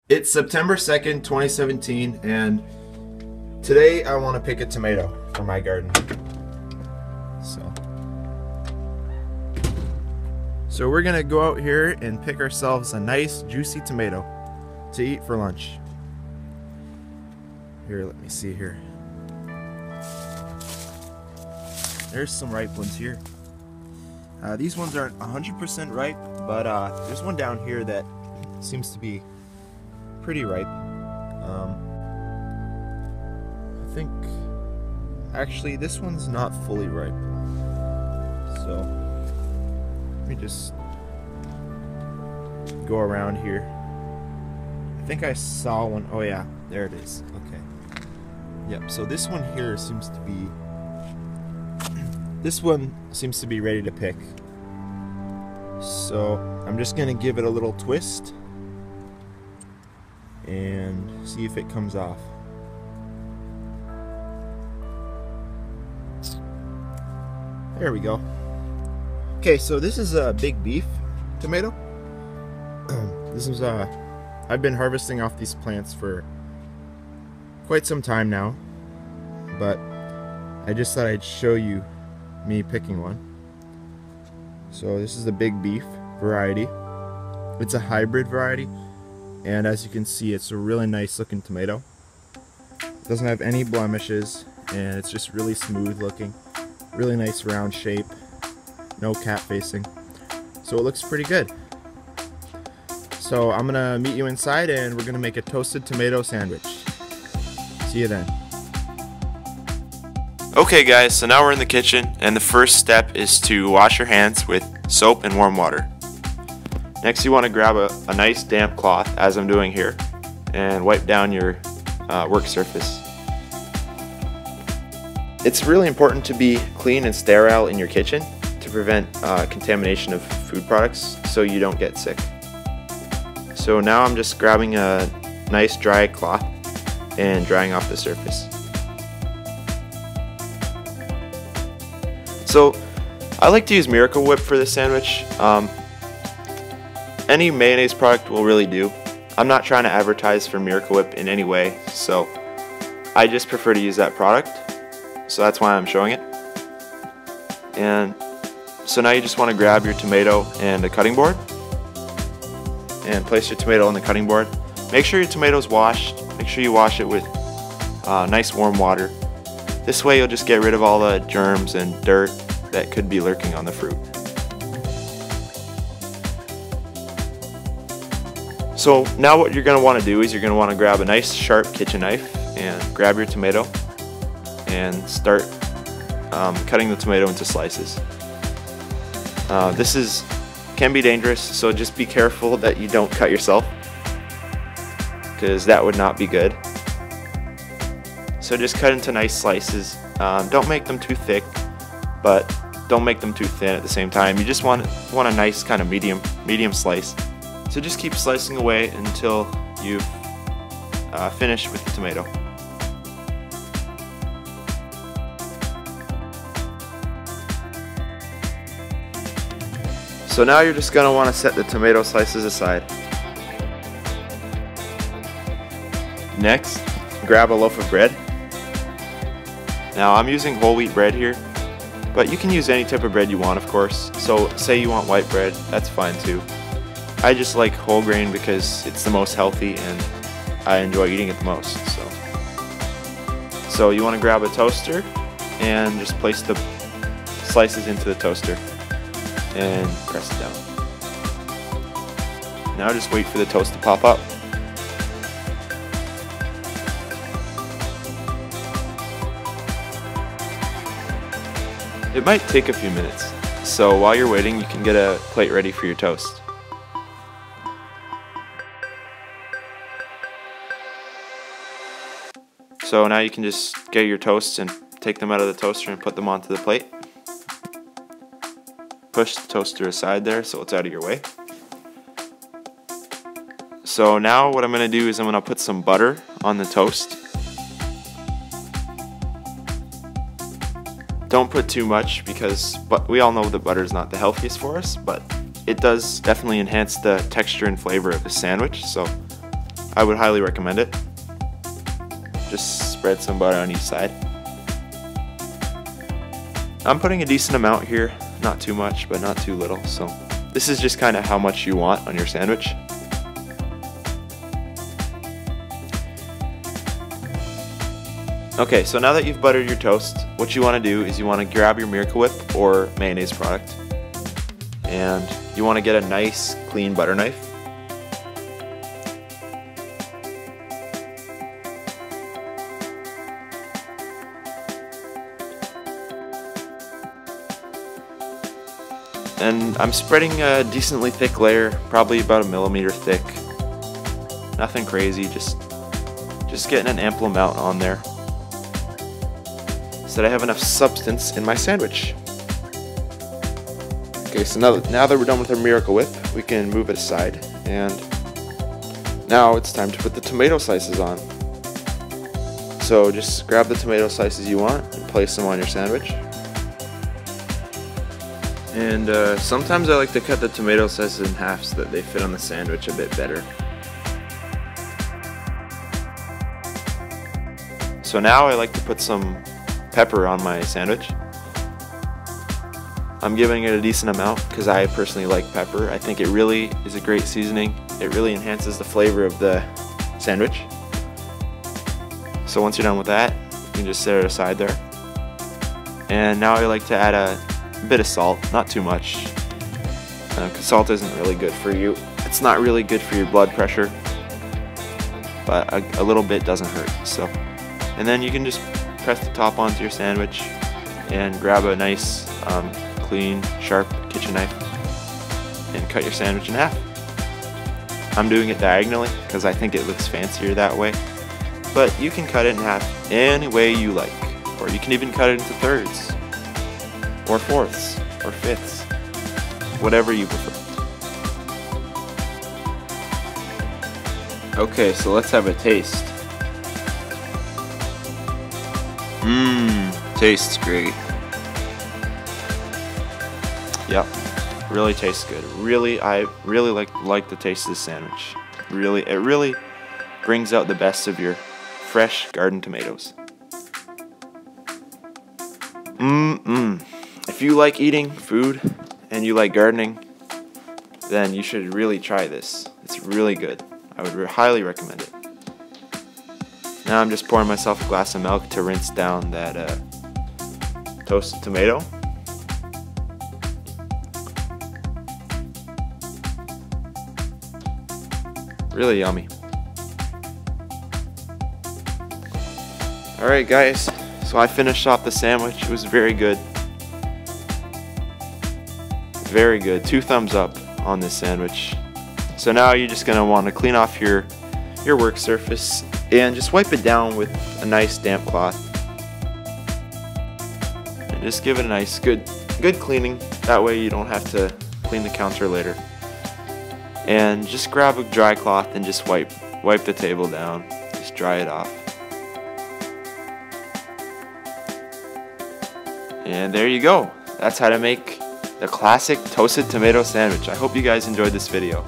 It's September 2nd, 2017, and today I want to pick a tomato for my garden. So we're gonna go out here and pick ourselves a nice juicy tomato to eat for lunch. Here, let me see here. There's some ripe ones here. These ones aren't 100% ripe, but there's one down here that seems to be pretty ripe. I think actually this one's not fully ripe. So let me just go around here. I think I saw one. Oh yeah, there it is. Okay. Yep, so this one here seems to be ready to pick. So I'm just gonna give it a little twist and see if it comes off. There we go. Okay, so this is a big beef tomato. This is I've been harvesting off these plants for quite some time now, but I just thought I'd show you me picking one. So this is the big beef variety. It's a hybrid variety, and as you can see, it's a really nice looking tomato. It doesn't have any blemishes, and it's just really smooth looking. Really nice round shape, no cap facing. So it looks pretty good. So I'm gonna meet you inside and we're gonna make a toasted tomato sandwich. See you then. Okay guys, so now we're in the kitchen, and the first step is to wash your hands with soap and warm water. Next you want to grab a nice damp cloth, as I'm doing here, and wipe down your work surface. It's really important to be clean and sterile in your kitchen to prevent contamination of food products so you don't get sick. So now I'm just grabbing a nice dry cloth and drying off the surface. So I like to use Miracle Whip for this sandwich. Any mayonnaise product will really do. I'm not trying to advertise for Miracle Whip in any way, so I just prefer to use that product. So that's why I'm showing it. And so now you just want to grab your tomato and a cutting board and place your tomato on the cutting board. Make sure your tomato's washed. Make sure you wash it with nice warm water. This way you'll just get rid of all the germs and dirt that could be lurking on the fruit. So now what you're going to want to do is you're going to want to grab a nice sharp kitchen knife and grab your tomato and start cutting the tomato into slices. This can be dangerous, so just be careful that you don't cut yourself, because that would not be good. So just cut into nice slices. Don't make them too thick, but don't make them too thin at the same time. You just want a nice kind of medium slice. So just keep slicing away until you've finished with the tomato. So now you're just going to want to set the tomato slices aside. Next, grab a loaf of bread. Now I'm using whole wheat bread here, but you can use any type of bread you want, of course. So say you want white bread, that's fine too. I just like whole grain because it's the most healthy and I enjoy eating it the most. So you want to grab a toaster and just place the slices into the toaster and press it down. Now just wait for the toast to pop up. It might take a few minutes, so while you're waiting you can get a plate ready for your toast. So now you can just get your toasts and take them out of the toaster and put them onto the plate. Push the toaster aside there so it's out of your way. So now what I'm going to do is I'm going to put some butter on the toast. Don't put too much because we all know that butter is not the healthiest for us, but it does definitely enhance the texture and flavor of the sandwich. So I would highly recommend it. Just spread some butter on each side. I'm putting a decent amount here, not too much, but not too little, so this is just kind of how much you want on your sandwich. Okay, so now that you've buttered your toast, what you want to do is you want to grab your Miracle Whip or mayonnaise product, and you want to get a nice clean butter knife. And I'm spreading a decently thick layer, probably about 1 millimeter thick. Nothing crazy, just getting an ample amount on there so that I have enough substance in my sandwich. Okay, so now that we're done with our Miracle Whip, we can move it aside, and now it's time to put the tomato slices on. So just grab the tomato slices you want and place them on your sandwich. And sometimes I like to cut the tomato slices in half so that they fit on the sandwich a bit better. So now I like to put some pepper on my sandwich. I'm giving it a decent amount because I personally like pepper. I think it really is a great seasoning. It really enhances the flavor of the sandwich. So once you're done with that, you can just set it aside there. And now I like to add a bit of salt, not too much, because salt isn't really good for you. It's not really good for your blood pressure, but a little bit doesn't hurt. So, and then you can just press the top onto your sandwich and grab a nice clean, sharp kitchen knife and cut your sandwich in half. I'm doing it diagonally because I think it looks fancier that way, but you can cut it in half any way you like, or you can even cut it into thirds or fourths or fifths, whatever you prefer. Okay, so let's have a taste. Tastes great. Yep, really tastes good. I really like the taste of this sandwich. It really brings out the best of your fresh garden tomatoes. If you like eating food and you like gardening, then you should really try this. It's really good. I would highly recommend it. Now I'm just pouring myself a glass of milk to rinse down that toasted tomato. Really yummy. Alright guys, so I finished off the sandwich. It was very good. Very good. 2 thumbs up on this sandwich. So now you're just going to want to clean off your work surface and just wipe it down with a nice damp cloth. And just give it a nice good cleaning. That way you don't have to clean the counter later. And just grab a dry cloth and just wipe the table down. Just dry it off. And there you go. That's how to make the classic toasted tomato sandwich. I hope you guys enjoyed this video.